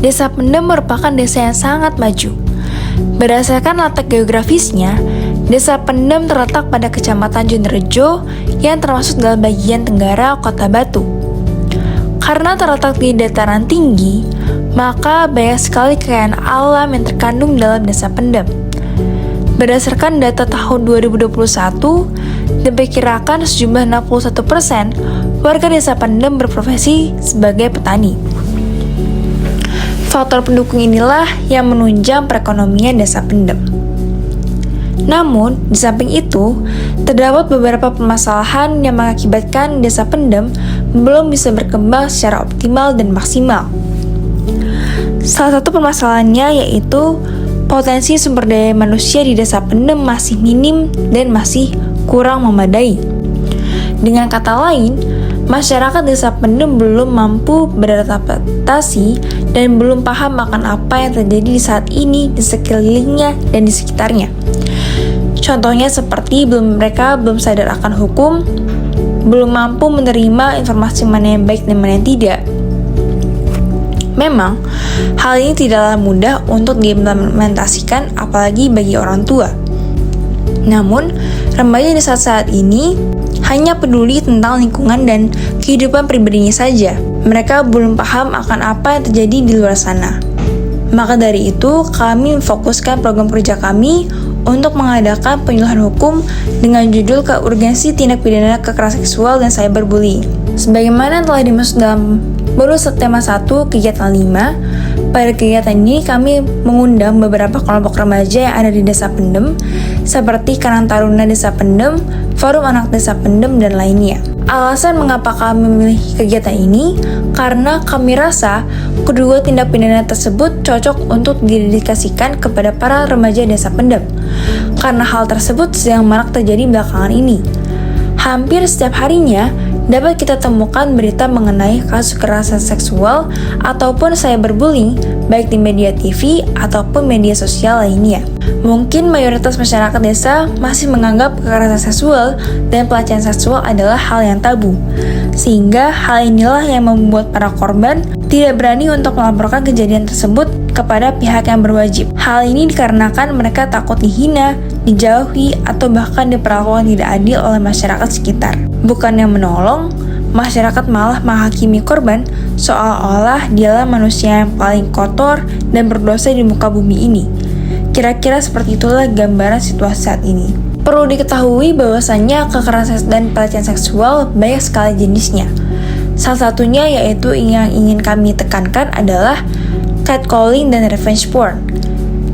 Desa Pendem merupakan desa yang sangat maju. Berdasarkan letak geografisnya, Desa Pendem terletak pada Kecamatan Jonerejo yang termasuk dalam bagian tenggara Kota Batu. Karena terletak di dataran tinggi, maka banyak sekali kekayaan alam yang terkandung dalam Desa Pendem. Berdasarkan data tahun 2021, diperkirakan sejumlah 61% warga Desa Pendem berprofesi sebagai petani. Faktor pendukung inilah yang menunjang perekonomian Desa Pendem. Namun, di samping itu, terdapat beberapa permasalahan yang mengakibatkan Desa Pendem belum bisa berkembang secara optimal dan maksimal. Salah satu permasalahannya yaitu potensi sumber daya manusia di Desa Pendem masih minim dan masih kurang memadai. Dengan kata lain, masyarakat Desa Pendem belum mampu beradaptasi dan belum paham akan apa yang terjadi di saat ini di sekelilingnya dan di sekitarnya. Contohnya seperti mereka belum sadar akan hukum, belum mampu menerima informasi mana yang baik dan mana yang tidak. Memang, hal ini tidaklah mudah untuk diimplementasikan apalagi bagi orang tua. Namun, remaja di saat ini hanya peduli tentang lingkungan dan kehidupan pribadinya saja. Mereka belum paham akan apa yang terjadi di luar sana. Maka dari itu, kami memfokuskan program kerja kami untuk mengadakan penyuluhan hukum dengan judul Urgensi Tindak Pidana Kekerasan Seksual dan Cyberbullying. Sebagaimana telah dimaksud dalam bonus tema 1 kegiatan 5, pada kegiatan ini kami mengundang beberapa kelompok remaja yang ada di Desa Pendem, seperti Karang Taruna Desa Pendem, Forum Anak Desa Pendem, dan lainnya. Alasan mengapa kami memilih kegiatan ini, karena kami rasa kedua tindak pidana tersebut cocok untuk didedikasikan kepada para remaja Desa Pendem, karena hal tersebut sedang marak terjadi belakangan ini. Hampir setiap harinya, dapat kita temukan berita mengenai kasus kekerasan seksual ataupun cyberbullying baik di media TV ataupun media sosial lainnya. Mungkin mayoritas masyarakat desa masih menganggap kekerasan seksual dan pelecehan seksual adalah hal yang tabu, sehingga hal inilah yang membuat para korban tidak berani untuk melaporkan kejadian tersebut kepada pihak yang berwajib. Hal ini dikarenakan mereka takut dihina, dijauhi, atau bahkan diperlakukan tidak adil oleh masyarakat sekitar. Bukannya menolong, masyarakat malah menghakimi korban seolah-olah dialah manusia yang paling kotor dan berdosa di muka bumi ini. Kira-kira seperti itulah gambaran situasi saat ini. Perlu diketahui bahwasannya kekerasan dan pelecehan seksual banyak sekali jenisnya. Salah satunya yaitu yang ingin kami tekankan adalah catcalling dan revenge porn.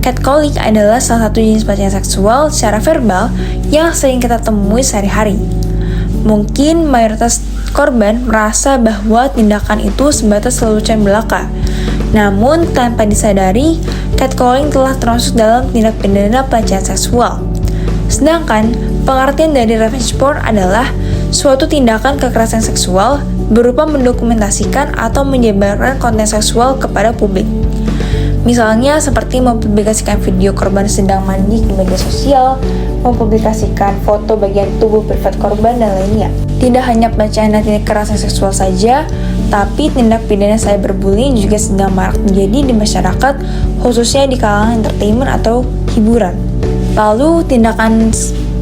Catcalling adalah salah satu jenis pelecehan seksual secara verbal yang sering kita temui sehari-hari. Mungkin mayoritas korban merasa bahwa tindakan itu sebatas lelucon belaka. Namun, tanpa disadari, catcalling telah termasuk dalam tindak pidana pelecehan seksual. Sedangkan, pengertian dari revenge porn adalah suatu tindakan kekerasan seksual berupa mendokumentasikan atau menyebarkan konten seksual kepada publik. Misalnya seperti mempublikasikan video korban sedang mandi di media sosial, mempublikasikan foto bagian tubuh privat korban, dan lainnya. Tidak hanya pelecehan dan tindak kekerasan seksual saja, tapi tindak pidana cyberbullying juga sedang marak terjadi di masyarakat, khususnya di kalangan entertainment atau hiburan. Lalu tindak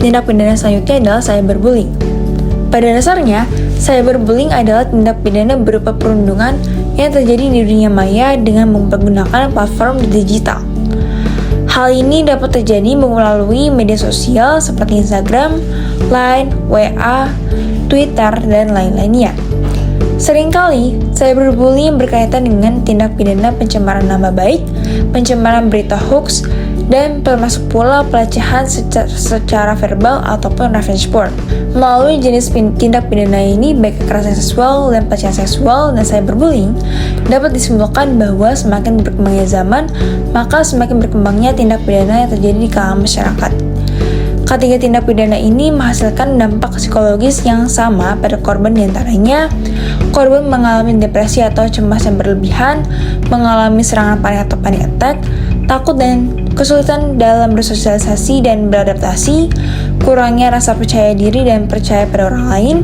pidana selanjutnya adalah cyberbullying. Pada dasarnya, cyberbullying adalah tindak pidana berupa perundungan yang terjadi di dunia maya dengan menggunakan platform digital. Hal ini dapat terjadi melalui media sosial seperti Instagram, Line, WA, Twitter, dan lain-lainnya. Seringkali, cyberbullying berkaitan dengan tindak pidana pencemaran nama baik, pencemaran berita hoax, dan termasuk pula pelecehan secara verbal ataupun revenge porn. Melalui jenis tindak pidana ini, baik kekerasan seksual dan pelecehan seksual dan cyberbullying, dapat disimpulkan bahwa semakin berkembangnya zaman, maka semakin berkembangnya tindak pidana yang terjadi di kalangan masyarakat. Ketiga tindak pidana ini menghasilkan dampak psikologis yang sama pada korban, diantaranya korban mengalami depresi atau cemas yang berlebihan, mengalami serangan panik atau panic attack, takut dan kesulitan dalam bersosialisasi dan beradaptasi, kurangnya rasa percaya diri dan percaya pada orang lain,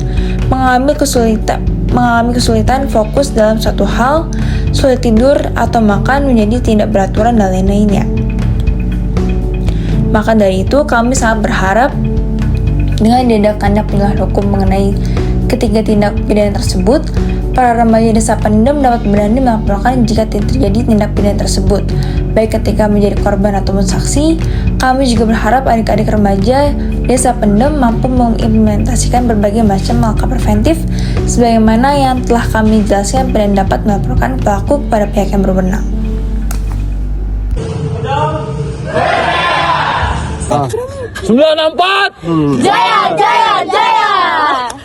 mengalami kesulitan mengalami kesulitan fokus dalam suatu hal, sulit tidur, atau makan menjadi tidak beraturan dan lain-lainnya. Maka dari itu, kami sangat berharap dengan diadakannya penyuluhan hukum mengenai ketiga tindak pidana tersebut, para remaja desa Pendem dapat berani melaporkan jika terjadi tindak pidana tersebut, baik ketika menjadi korban ataupun saksi. Kami juga berharap adik-adik remaja desa Pendem mampu mengimplementasikan berbagai macam langkah preventif sebagaimana yang telah kami jelaskan dan dapat melaporkan pelaku kepada pihak yang berwenang. 964 Jaya, jaya, jaya!